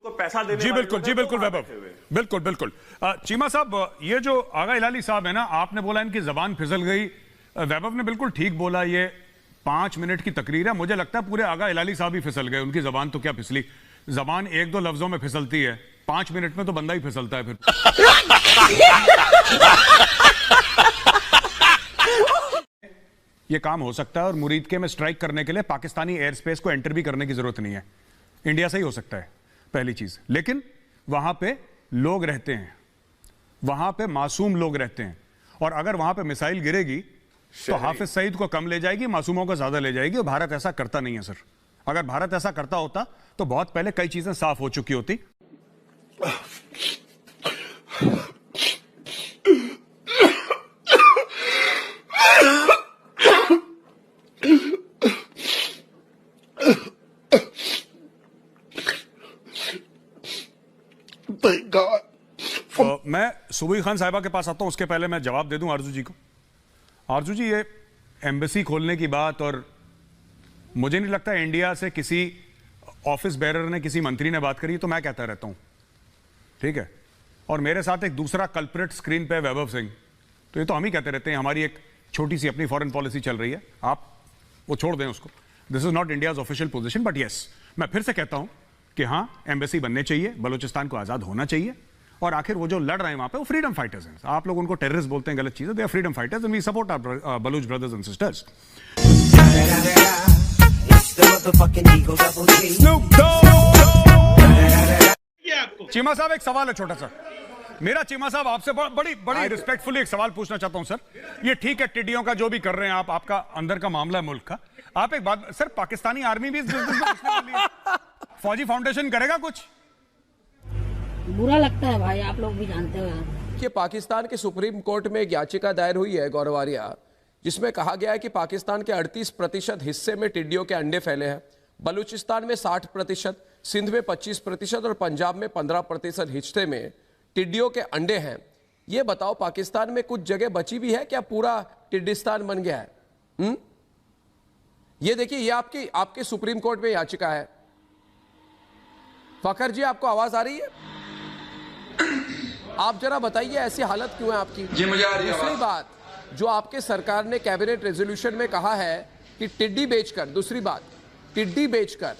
को पैसा देने जी वाले बिल्कुल, लोग जी हैं, बिल्कुल वो वहां वैभव, बैठे हुए हैं। बिल्कुल बिल्कुल। चीमा साहब, ये जो आगा हिलाली साहब है ना, आपने बोला इनकी जबान फिसल गई। वैभव ने बिल्कुल ठीक बोला, ये 5 मिनट की तकरीर है। मुझे लगता है पूरे आगा हिलाली साहब ही फिसल गए, उनकी जबान तो क्या फिसली, जबान 1-2 लफ्जों में फिसलती है, 5 मिनट में तो बंदा ही फिसलता है फिर। ये काम हो सकता है और मुरीद के में स्ट्राइक करने के लिए पाकिस्तानी एयर स्पेस को एंटर भी करने की जरूरत नहीं है, इंडिया से ही हो सकता है, पहली चीज। लेकिन वहां पे लोग रहते हैं, वहां पे मासूम लोग रहते हैं, और अगर वहां पे मिसाइल गिरेगी तो हाफिज सईद को कम ले जाएगी, मासूमों को ज्यादा ले जाएगी, और भारत ऐसा करता नहीं है सर। अगर भारत ऐसा करता होता तो बहुत पहले कई चीजें साफ हो चुकी होती। तो मैं सुबही खान साहिबा के पास आता हूं, उसके पहले मैं जवाब दे दूं आरजू जी को। आरजू जी, ये एम्बेसी खोलने की बात, और मुझे नहीं लगता इंडिया से किसी ऑफिस बेरर ने, किसी मंत्री ने बात करी, तो मैं कहता रहता हूं, ठीक है। और मेरे साथ एक दूसरा कल्प्रिट स्क्रीन पे वैभव सिंह, तो ये तो हम ही कहते रहते हैं, हमारी एक छोटी सी अपनी फॉरेन पॉलिसी चल रही है, आप वो छोड़ दें उसको। This is not India's official position, but yes, मैं फिर से कहता हूं कि हाँ, एम्बेसी बनने चाहिए, बलूचिस्तान को आजाद होना चाहिए, और आखिर वो जो लड़ रहे हैं वहां पे, वो फ्रीडम फाइटर्स हैं। आप लोग उनको टेररिस्ट बोलते हैं, गलत चीज है, they are freedom fighters and we support our Baloch brothers and sisters. Cheema साहब, एक सवाल है छोटा सा मेरा। चीमा साहब, आपसे बड़ी रिस्पेक्टफुली एक सवाल पूछना चाहता हूं सर। ये ठीक है, टिड्डियों का जो भी कर रहे हैं आप, आपका अंदर का मामला है मुल्क का। आप एक बात सर, पाकिस्तानी आर्मी भी इस बिजनेस में घुसने वाली है, फौजी फाउंडेशन करेगा कुछ? बुरा लगता है भाई, आप लोग भी जानते हो कि पाकिस्तान के सुप्रीम कोर्ट में एक याचिका दायर हुई है गौरव आर्या, जिसमें कहा गया है कि पाकिस्तान के 38% हिस्से में टिड्डियों के अंडे फैले हैं, बलूचिस्तान में 60%, सिंध में 25% और पंजाब में 15% हिस्से में टिड्डियों के अंडे हैं। ये बताओ, पाकिस्तान में कुछ जगह बची भी है क्या, पूरा टिड्डिस्तान बन गया है? ये देखिए, ये आपके सुप्रीम कोर्ट में याचिका है। फखर जी, आपको आवाज आ रही है? आप जरा बताइए, ऐसी हालत क्यों है आपकी? जी, मुझे आ रही है। दूसरी बात, जो आपके सरकार ने कैबिनेट रेजोल्यूशन में कहा है कि टिड्डी बेचकर, दूसरी बात, टिड्डी बेचकर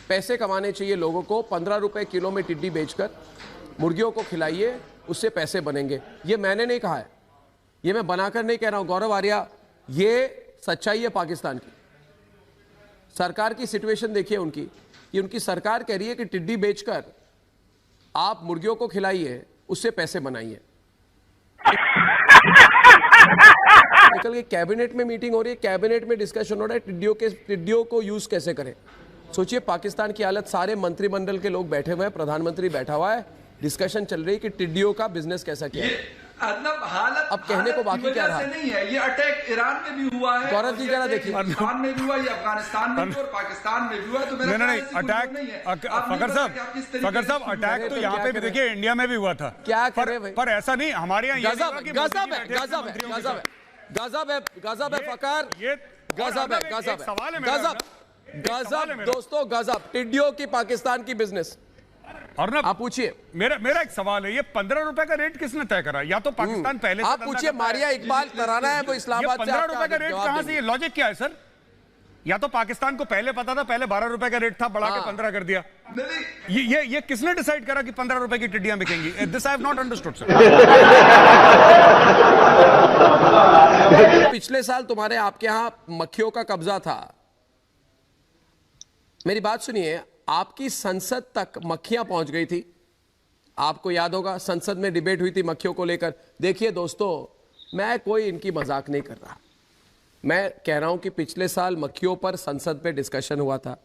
पैसे कमाने चाहिए लोगों को, 15 रुपए किलो में टिड्डी बेचकर मुर्गियों को खिलाइए, उससे पैसे बनेंगे। ये मैंने नहीं कहा है, ये मैं बनाकर नहीं कह रहा हूं गौरव आर्या, ये सच्चाई है पाकिस्तान की। सरकार की सिचुएशन देखिए उनकी, कि उनकी सरकार कह रही है कि टिड्डी बेचकर आप मुर्गियों को खिलाइए, उससे पैसे बनाइए। निकल के कैबिनेट में मीटिंग हो रही है, कैबिनेट में डिस्कशन हो रहा है टिड्डियों को यूज कैसे करें। सोचिए पाकिस्तान की हालत, सारे मंत्रिमंडल के लोग बैठे हुए हैं, प्रधानमंत्री बैठा हुआ है, डिस्कशन चल रही है कि टिड्डियों का बिजनेस कैसा किया है। मतलब हालत अब कहने को बाकी क्या रहा? नहीं है, ये अटैक ईरान में भी हुआ है, गौरव जी जरा देखिए, पाकिस्तान में भी हुआ, ये अफगानिस्तान में भी और पाकिस्तान में भी हुआ। तो मेरा नहीं, अटैक फखर साहब, अटैक तो यहाँ पे भी देखिए, इंडिया में भी हुआ था। क्या करें पर ऐसा नहीं, हमारे यहाँ गजब है फकर, गजब दोस्तों, गजब टिड्डियों की पाकिस्तान की बिजनेस। और ना, आप पूछिए, मेरा एक सवाल है, ये 15 रुपए का रेट किसने तय करा? या तो पाकिस्तान पहले आप पूछिए, मारिया इकबाल तराना है वो इस्लामाबाद से, 15 रुपए का रेट कहां से? ये लॉजिक क्या है सर? या तो पाकिस्तान को पहले पता था, पहले 12 रुपए का रेट था, बढ़ा के 15 कर दिया। ये किसने डिसाइड करा कि 15 रुपए की टिड्डियां बिकेंगी? This I have not understood sir. पिछले साल तुम्हारे आपके यहां मक्खियों का कब्जा था। मेरी बात सुनिए, आपकी संसद तक मक्खियां पहुंच गई थी, आपको याद होगा, संसद में डिबेट हुई थी मक्खियों को लेकर। देखिए दोस्तों, मैं कोई इनकी मजाक नहीं कर रहा, मैं कह रहा हूं कि पिछले साल मक्खियों पर संसद में डिस्कशन हुआ था,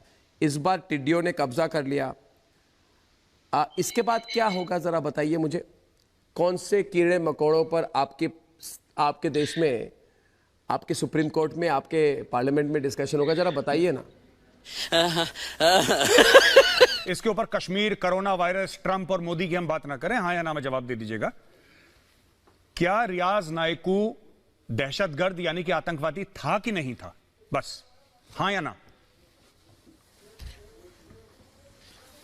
इस बार टिड्डियों ने कब्जा कर लिया। इसके बाद क्या होगा जरा बताइए मुझे, कौन से कीड़े मकोड़ों पर आपके देश में, आपके सुप्रीम कोर्ट में, आपके पार्लियामेंट में डिस्कशन होगा, जरा बताइए ना। इसके ऊपर कश्मीर, कोरोना वायरस, ट्रंप और मोदी की हम बात ना करें, हाँ या ना में जवाब दे दीजिएगा। क्या रियाज नायकू दहशतगर्द यानी कि आतंकवादी था कि नहीं था? बस हाँ या ना।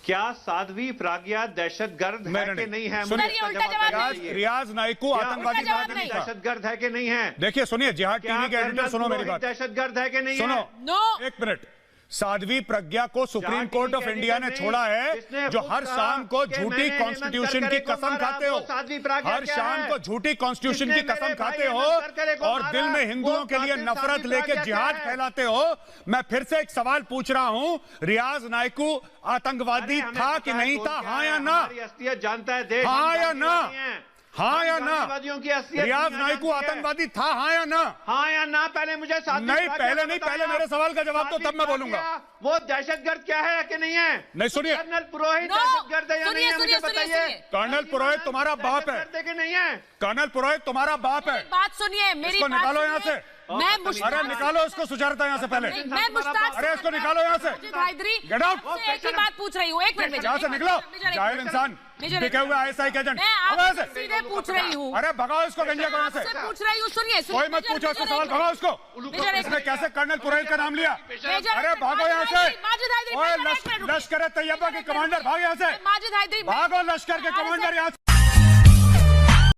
क्या साध्वी प्रज्ञा दहशतगर्द है कि नहीं है? सुनिए, मुझे इसका उल्टा जवाब जवाब दीजिए। रियाज नाइक को क्या आतंकवादी जवाब कहा कि नहीं कहा? दहशतगर्द है कि नहीं है? देखिए सुनिए, जिहाद क्या टीवी के एडिटर कर्नल सुनो मेरी पुरोहित बात, दहशतगर्द है कि नहीं सुनो है? नो। एक मिनट। साध्वी प्रज्ञा को supreme Jat court of TV के इंडिया ने एडिटर छोड़ा जिसने है, जो खुद हर कहा शाम को कि झूठी मैंने कॉन्स्टिट्यूशन हेमंत की करकरे को कसम मारा, खाते हो, वो साध्वी प्रज्ञा हर क्या शाम है? को झूठी कॉन्स्टिट्यूशन की जिसने कसम मेरे खाते भाई हो हेमंत करकरे को और दिल में मारा, हिंदुओं वो के लिए कातिल नफरत साध्वी लेके प्रज्ञा जिहाद क्या है? फैलाते हो। मैं फिर से एक सवाल पूछ रहा हूं, रियाज नाइकू आतंकवादी हमें था पता कि है नहीं कौन था? क्या हाँ है, या ना? हमारी असलियत जानता है देश। हाँ हम या ना? गांधीवादी हैं। हाँ या हम ना? गांधीवादियों की असलियत रियाज दुनिया नाइकू जानती है। आतंकवादी था, हाँ या ना? हाँ या ना? पहले मुझे साध्वी नहीं, प्रज्ञा पहले का नहीं, बताया। पहले मेरे सवाल का जवाब दो, तब मैं साध्वी बोलूंगा। प्रज्ञा वो दहशतगर्द क्या है कि नहीं है? नहीं, सुनिए। कर्नल पुरोहित नो। दहशतगर्द है या नहीं सुनिए, है? मुझे सुनिए, बताइए। सुनिए। कर्नल पुरोहित तुम्हारा बाप है। दहशतगर्द है कि नहीं है? कर्नल पुरोहित तुम्हारा बाप है। बात सुनिए, मेरी इसको बात निकालो यहाँ सुनिए। से। मैं अरे मुश्ताक निकालो इसको सुचारता यहाँ से पहले। नहीं, मैं मुश्ताक अरे इसको निकालो यहाँ से। Majid Hydari Get out। आपसे एक ही बात पूछ रही हूँ। एक मिनट यहाँ से निकलो, जाहिल इंसान, बिके हुए आईएसआई के एजेंट। मैं भगाओ आपसे इसे। सीधे पूछ रही हूँ। अरे भगाओ इसको गंजिया को यहाँ से। आपसे पूछ रही हूँ, सुनिए कोई मत पूछो इसको सवाल, भगाओ इसको। इसने कैसे कर्नल पुरोहित का नाम लिया? अरे भागो यहाँ से। माजिद हैदरी, ओए मेजर एक मिनट रुकिए। लश्कर तैयबा के कमांडर, भाग यहाँ से। माजिद हैदरी, भागो लश्कर के कमांडर यहाँ से।